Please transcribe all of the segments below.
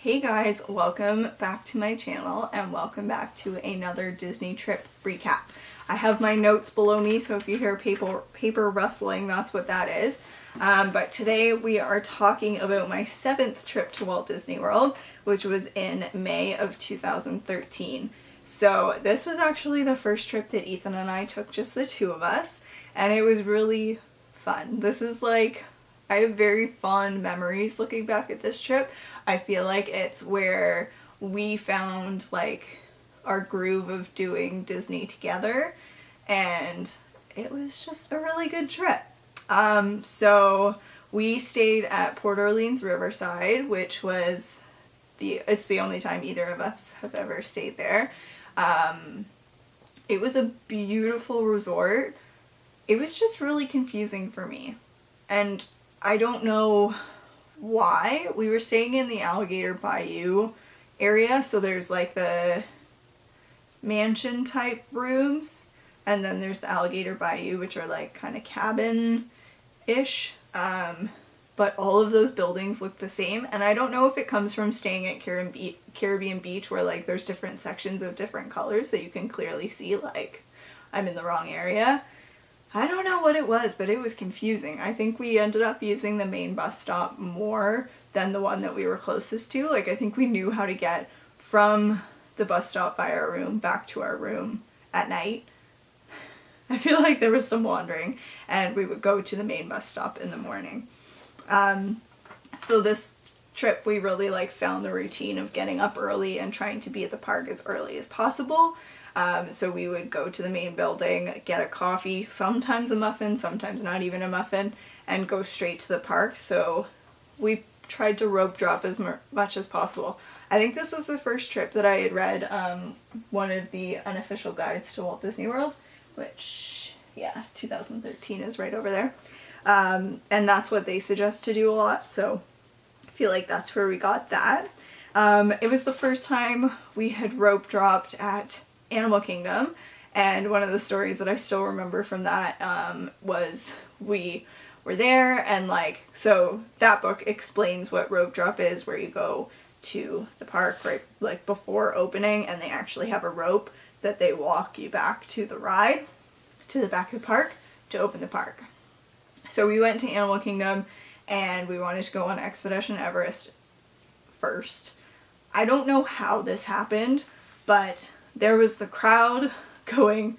Hey guys, welcome back to my channel and welcome back to another Disney trip recap. I have my notes below me, so if you hear paper rustling, that's what that is. But today we are talking about my 7th trip to Walt Disney World, which was in May of 2013. So this was actually the first trip that Ethan and I took, just the two of us, and it was really fun. This is like, I have very fond memories looking back at this trip. I feel like it's where we found like our groove of doing Disney together, and it was just a really good trip. So we stayed at Port Orleans Riverside, which was it's the only time either of us have ever stayed there. It was a beautiful resort. It was just really confusing for me, and I don't know why. We were staying in the Alligator Bayou area, so there's like the mansion type rooms, and then there's the Alligator Bayou, which are like kind of cabin-ish, but all of those buildings look the same, and I don't know if it comes from staying at Caribbean Beach, where like there's different sections of different colors that you can clearly see like I'm in the wrong area. I don't know what it was, but it was confusing. I think we ended up using the main bus stop more than the one that we were closest to. Like, I think we knew how to get from the bus stop by our room back to our room at night. I feel like there was some wandering, and we would go to the main bus stop in the morning. So this trip, we really like found the routine of getting up early and trying to be at the park as early as possible. So we would go to the main building, get a coffee, sometimes a muffin, sometimes not even a muffin, and go straight to the park. So we tried to rope drop as much as possible. I think this was the first trip that I had read one of the unofficial guides to Walt Disney World, which, yeah, 2013 is right over there. And that's what they suggest to do a lot, so I feel like that's where we got that. It was the first time we had rope dropped at Animal Kingdom, and one of the stories that I still remember from that was we were there, and like, so that book explains what rope drop is, where you go to the park right like before opening, and they actually have a rope that they walk you back to the ride to the back of the park to open the park. So we went to Animal Kingdom and we wanted to go on Expedition Everest first. I don't know how this happened, but there was the crowd going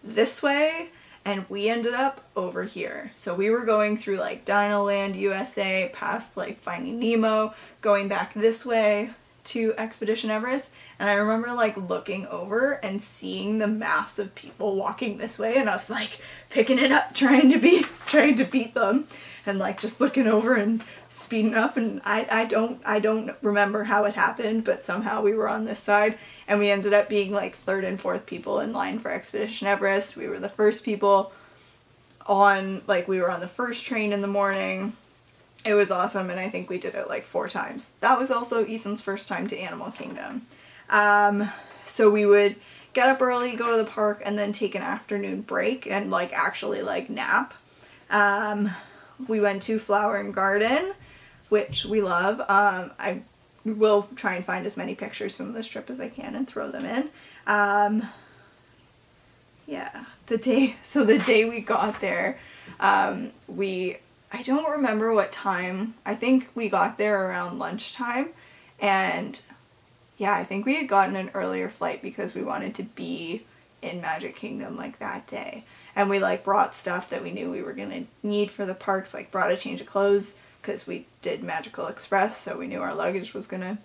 this way, and we ended up over here. So we were going through like Dinoland USA, past like Finding Nemo, going back this way to Expedition Everest, and I remember like looking over and seeing the mass of people walking this way, and us like picking it up, trying to beat them, and like just looking over and speeding up, and I don't remember how it happened, but somehow we were on this side, and we ended up being like 3rd and 4th people in line for Expedition Everest. We were the first people on, like we were on the first train in the morning. It was awesome, and I think we did it like 4 times. That was also Ethan's first time to Animal Kingdom. So we would get up early, go to the park, and then take an afternoon break and like actually like nap. We went to Flower and Garden, which we love. I will try and find as many pictures from this trip as I can and throw them in. Yeah, the day we got there, I don't remember what time. I think we got there around lunchtime, and yeah, I think we had gotten an earlier flight because we wanted to be in Magic Kingdom like that day. And we like brought stuff that we knew we were gonna need for the parks, like brought a change of clothes because we did Magical Express, so we knew our luggage was gonna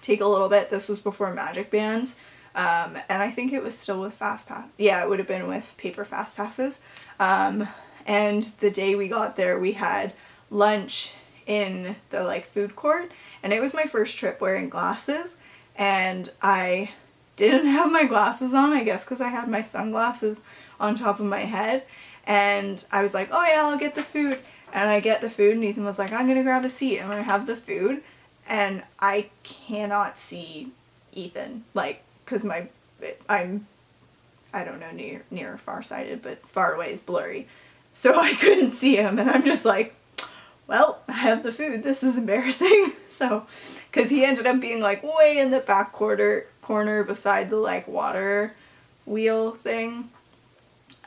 take a little bit. This was before Magic Bands, and I think it was still with Fast Pass. Yeah, it would have been with paper Fast Passes. And the day we got there, we had lunch in the like food court, and it was my first trip wearing glasses, and I didn't have my glasses on, I guess because I had my sunglasses on top of my head, and I was like, oh yeah, I'll get the food, and I get the food, and Ethan was like, I'm gonna grab a seat, I'm gonna have the food, and I cannot see Ethan, like, because I'm, I don't know, near or far-sighted, but far away is blurry. So I couldn't see him, and I'm just like, well, I have the food. This is embarrassing. So, because he ended up being like way in the back corner beside the like water wheel thing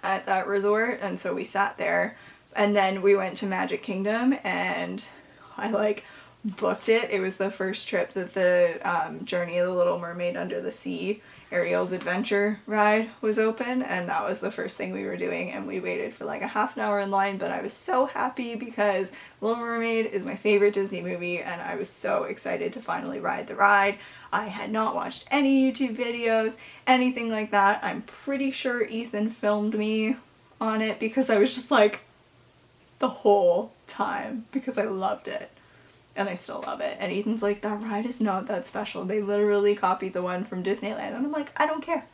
at that resort. And so we sat there, and then we went to Magic Kingdom, and I like booked it. It was the first trip that the Journey of the Little Mermaid Under the Sea Ariels Adventure ride was open, and that was the first thing we were doing, and we waited for like a half an hour in line, but I was so happy because Little Mermaid is my favorite Disney movie, and I was so excited to finally ride the ride. I had not watched any YouTube videos, anything like that. I'm pretty sure Ethan filmed me on it because I was just like the whole time because I loved it. And I still love it. And Ethan's like, that ride is not that special. They literally copied the one from Disneyland. And I'm like, I don't care.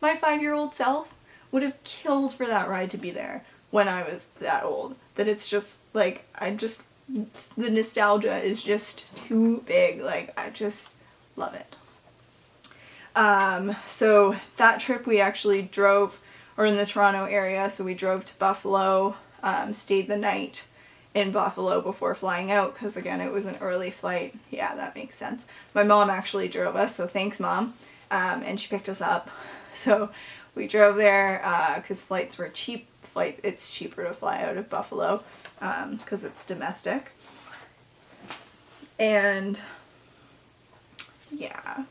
My 5-year-old self would have killed for that ride to be there when I was that old. That it's just, like, the nostalgia is just too big. Like, I just love it. So that trip we actually drove, or in the Toronto area, so we drove to Buffalo, stayed the night in Buffalo before flying out, because again it was an early flight. Yeah, that makes sense. My mom actually drove us, so thanks Mom, and she picked us up. So we drove there because flights were cheap. It's cheaper to fly out of Buffalo because it's domestic. And yeah,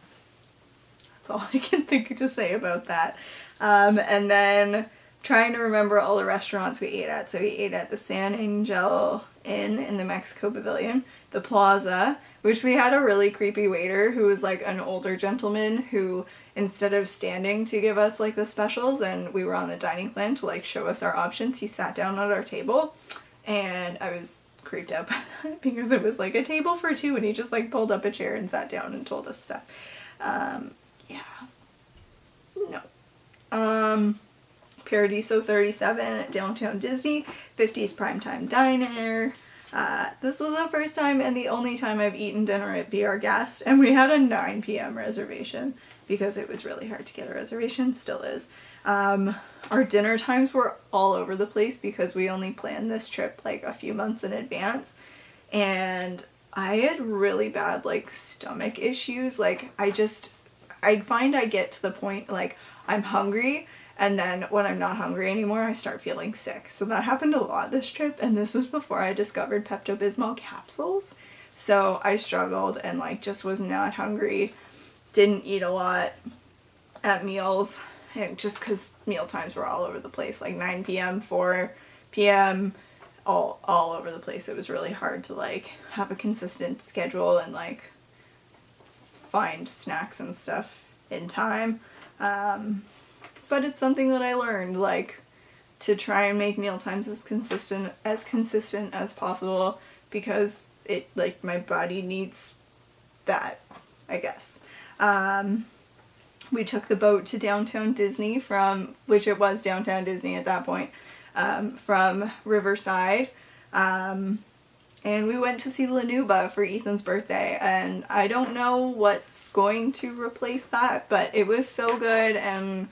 that's all I can think to say about that. And then trying to remember all the restaurants we ate at. So we ate at the San Angel Inn in the Mexico Pavilion, the Plaza, which we had a really creepy waiter who was like an older gentleman who, instead of standing to give us like the specials and we were on the dining plan to like show us our options, he sat down at our table, and I was creeped out by that because it was like a table for two and he just like pulled up a chair and sat down and told us stuff. Yeah. No. Paradiso 37 at Downtown Disney, 50s Primetime Diner. This was the first time and the only time I've eaten dinner at Be Our Guest, and we had a 9 p.m. reservation because it was really hard to get a reservation, still is. Our dinner times were all over the place because we only planned this trip like a few months in advance, and I had really bad like stomach issues. Like I find I get to the point like I'm hungry, and then when I'm not hungry anymore, I start feeling sick. So that happened a lot this trip, and this was before I discovered Pepto-Bismol capsules. So I struggled and like just was not hungry, didn't eat a lot at meals, and just because meal times were all over the place, like 9 p.m., 4 p.m., all over the place. It was really hard to like have a consistent schedule and like find snacks and stuff in time. But it's something that I learned, like, to try and make meal times as consistent as possible, because it, like, my body needs that, I guess. We took the boat to Downtown Disney which it was Downtown Disney at that point, from Riverside, and we went to see Lanuba for Ethan's birthday, and I don't know what's going to replace that, but it was so good, and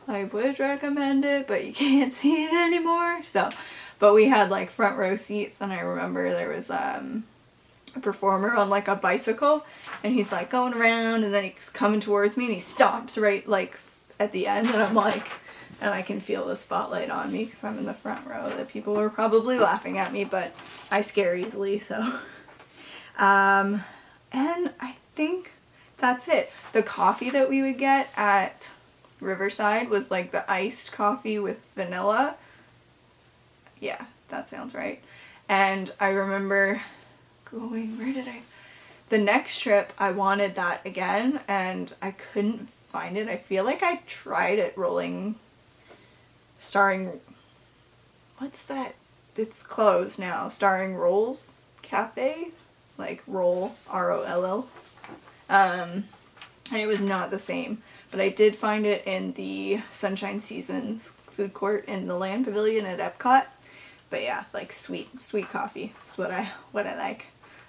I would recommend it, but you can't see it anymore. So, but we had like front row seats, and I remember there was a performer on like a bicycle, and he's like going around, and then he's coming towards me, and he stops right like at the end, and I'm like, and I can feel the spotlight on me because I'm in the front row, that people were probably laughing at me, but I scare easily, so. And I think that's it. The coffee that we would get at Riverside was like the iced coffee with vanilla. Yeah, that sounds right. And I remember going, the next trip I wanted that again, and I couldn't find it. I feel like I tried it what's that? It's closed now. Starring Rolls Cafe, like Roll, R-O-L-L. And it was not the same. But I did find it in the Sunshine Seasons food court in the Land Pavilion at Epcot. But yeah, like sweet coffee is what I like.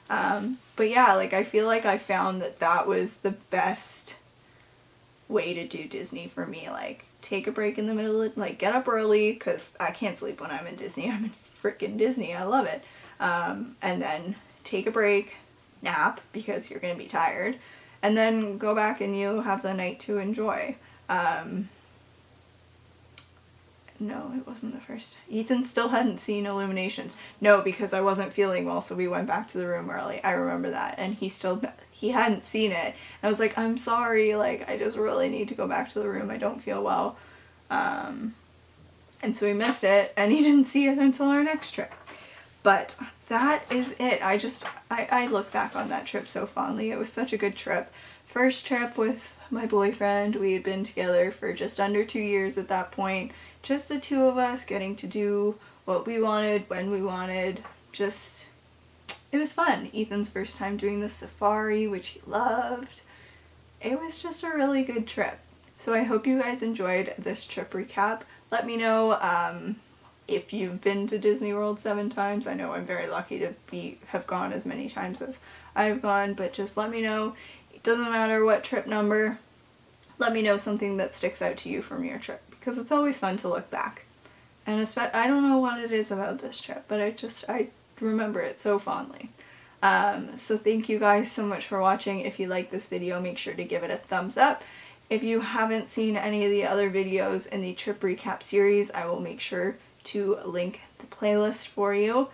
But yeah, like I feel like I found that was the best way to do Disney for me. Like take a break in the middle of, like get up early, because I can't sleep when I'm in Disney. I'm in freaking Disney. I love it. and then take a break, nap, because you're going to be tired, and then go back and you have the night to enjoy. No, it wasn't the first. Ethan still hadn't seen Illuminations. No, because I wasn't feeling well, so we went back to the room early. I remember that. And he hadn't seen it. And I was like, I'm sorry, like, I just really need to go back to the room. I don't feel well. And so we missed it, and he didn't see it until our next trip. But that is it. I look back on that trip so fondly. It was such a good trip. First trip with my boyfriend. We had been together for just under 2 years at that point. Just the two of us getting to do what we wanted, when we wanted. It was fun. Ethan's first time doing the safari, which he loved. It was just a really good trip. So I hope you guys enjoyed this trip recap. Let me know if you've been to Disney World 7 times. I know I'm very lucky to have gone as many times as I've gone, but just let me know. It doesn't matter what trip number. Let me know something that sticks out to you from your trip, because it's always fun to look back. And I don't know what it is about this trip, but I remember it so fondly. So thank you guys so much for watching. If you like this video, make sure to give it a thumbs up. If you haven't seen any of the other videos in the trip recap series, I will make sure to link the playlist for you,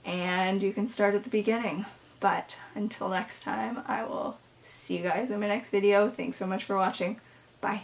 and you can start at the beginning. But until next time, I will see you guys in my next video. Thanks so much for watching. Bye.